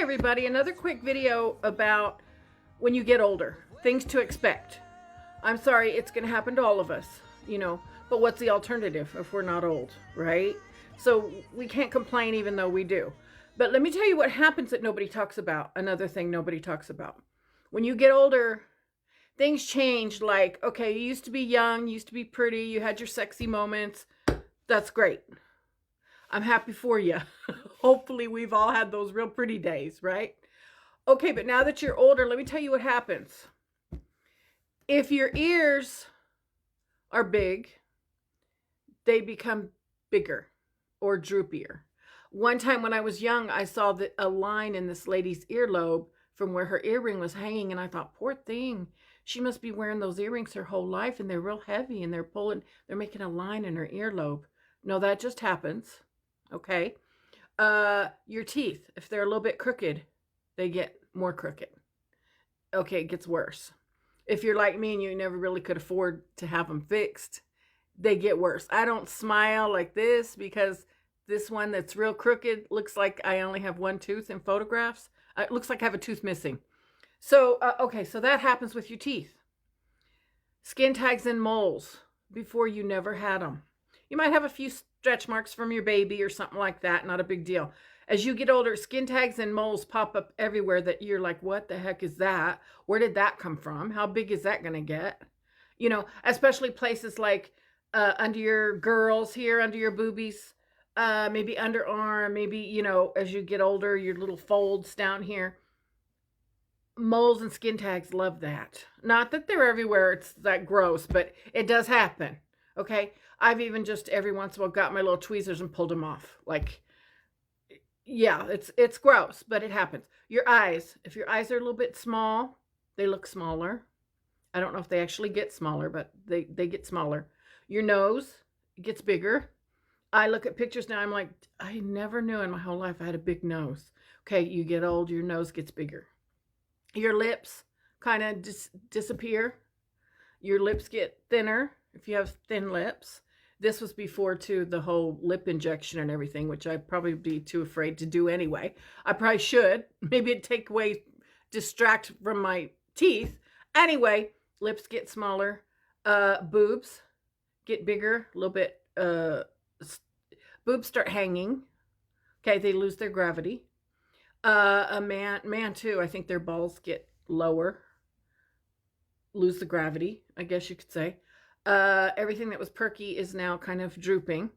everybody, another quick video about when you get older, things to expect. I'm sorry, it's going to happen to all of us, but what's the alternative if we're not old, right? So we can't complain even though we do. But let me tell you what happens that nobody talks about. Another thing nobody talks about. When you get older, things change. Like, okay, you used to be young, you used to be pretty, you had your sexy moments. That's great. I'm happy for you. Hopefully we've all had those real pretty days, right? Okay, but now that you're older, let me tell you what happens. If your ears are big, they become bigger or droopier. One time when I was young, I saw a line in this lady's earlobe from where her earring was hanging, and I thought, poor thing, she must be wearing those earrings her whole life, and they're real heavy, and they're making a line in her earlobe. No, that just happens. Okay. Your teeth, if they're a little bit crooked, they get more crooked. Okay, it gets worse. If you're like me and you never really could afford to have them fixed, they get worse. I don't smile like this because this one that's real crooked looks like I only have one tooth in photographs. It looks like I have a tooth missing. So, okay, so that happens with your teeth. Skin tags and moles before you never had them. You might have a few stretch marks from your baby or something like that. Not a big deal. As you get older, skin tags and moles pop up everywhere that you're like, what the heck is that? Where did that come from? How big is that going to get? Especially places like under your girls here, under your boobies, maybe underarm, maybe, as you get older, your little folds down here. Moles and skin tags love that. Not that they're everywhere, it's that gross, but it does happen. Okay, I've even just every once in a while got my little tweezers and pulled them off. Like, yeah, it's gross, but it happens. Your eyes, if your eyes are a little bit small, they look smaller. I don't know if they actually get smaller, but they get smaller. Your nose gets bigger. I look at pictures now, I'm like, I never knew in my whole life I had a big nose. Okay, you get old, your nose gets bigger. Your lips kind of disappear. Your lips get thinner if you have thin lips. This was before, too, the whole lip injection and everything, which I'd probably be too afraid to do anyway. I probably should. Maybe it'd distract from my teeth. Anyway, lips get smaller. Boobs get bigger, a little bit. Boobs start hanging. Okay, they lose their gravity. A man too, I think their balls get lower. Lose the gravity, I guess you could say. Everything that was perky is now kind of drooping.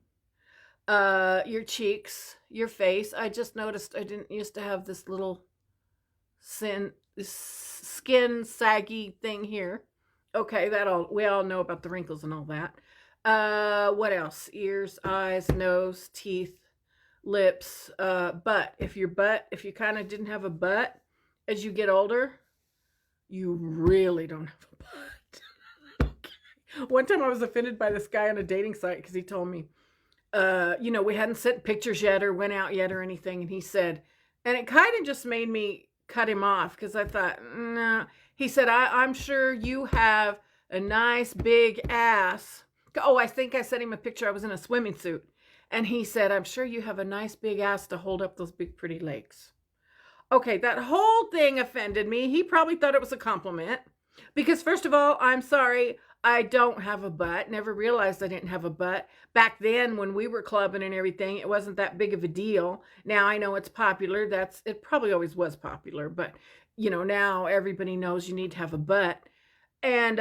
Your cheeks, your face. I just noticed I didn't used to have this little this skin saggy thing here. Okay, we all know about the wrinkles and all that. What else? Ears, eyes, nose, teeth, lips, butt. If you kind of didn't have a butt as you get older, you really don't have a butt. One time I was offended by this guy on a dating site because he told me, we hadn't sent pictures yet or went out yet or anything. And he said, and it kind of just made me cut him off because I thought, no. He said, I'm sure you have a nice big ass. Oh, I think I sent him a picture. I was in a swimming suit. And he said, I'm sure you have a nice big ass to hold up those big pretty legs. Okay, that whole thing offended me. He probably thought it was a compliment. Because first of all, I'm sorry, I don't have a butt. Never realized I didn't have a butt. Back then, when we were clubbing and everything, it wasn't that big of a deal. Now I know it's popular. It probably always was popular. But, now everybody knows you need to have a butt. And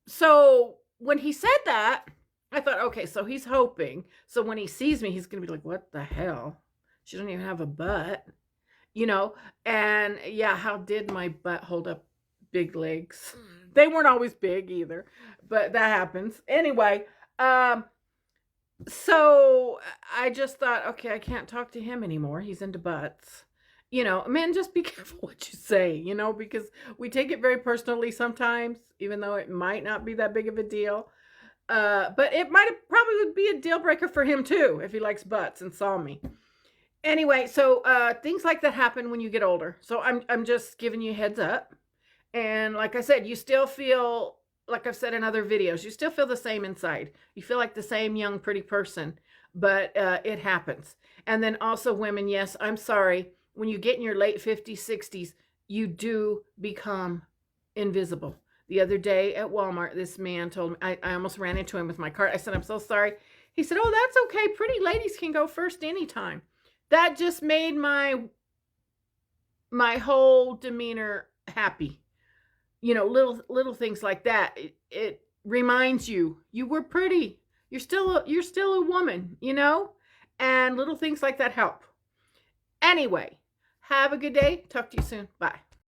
so when he said that, I thought, okay, so he's hoping. So when he sees me, he's going to be like, what the hell? She doesn't even have a butt. And yeah, how did my butt hold up big legs? They weren't always big either, but that happens. Anyway, so I just thought, okay, I can't talk to him anymore. He's into butts. Man, just be careful what you say, because we take it very personally sometimes, even though it might not be that big of a deal. But it probably would be a deal breaker for him too, if he likes butts and saw me. Anyway, so things like that happen when you get older. So I'm just giving you a heads up. And like I said, you still feel, like I've said in other videos, you still feel the same inside. You feel like the same young, pretty person, but it happens. And then also women, yes, I'm sorry. when you get in your late 50s, 60s, you do become invisible. The other day at Walmart, this man told me, I almost ran into him with my cart. I said, I'm so sorry. He said, oh, that's okay. Pretty ladies can go first anytime. That just made my whole demeanor happy. You know, little things like that. It reminds you were pretty. You're still a woman, you know? And little things like that help. Anyway, have a good day. Talk to you soon. Bye.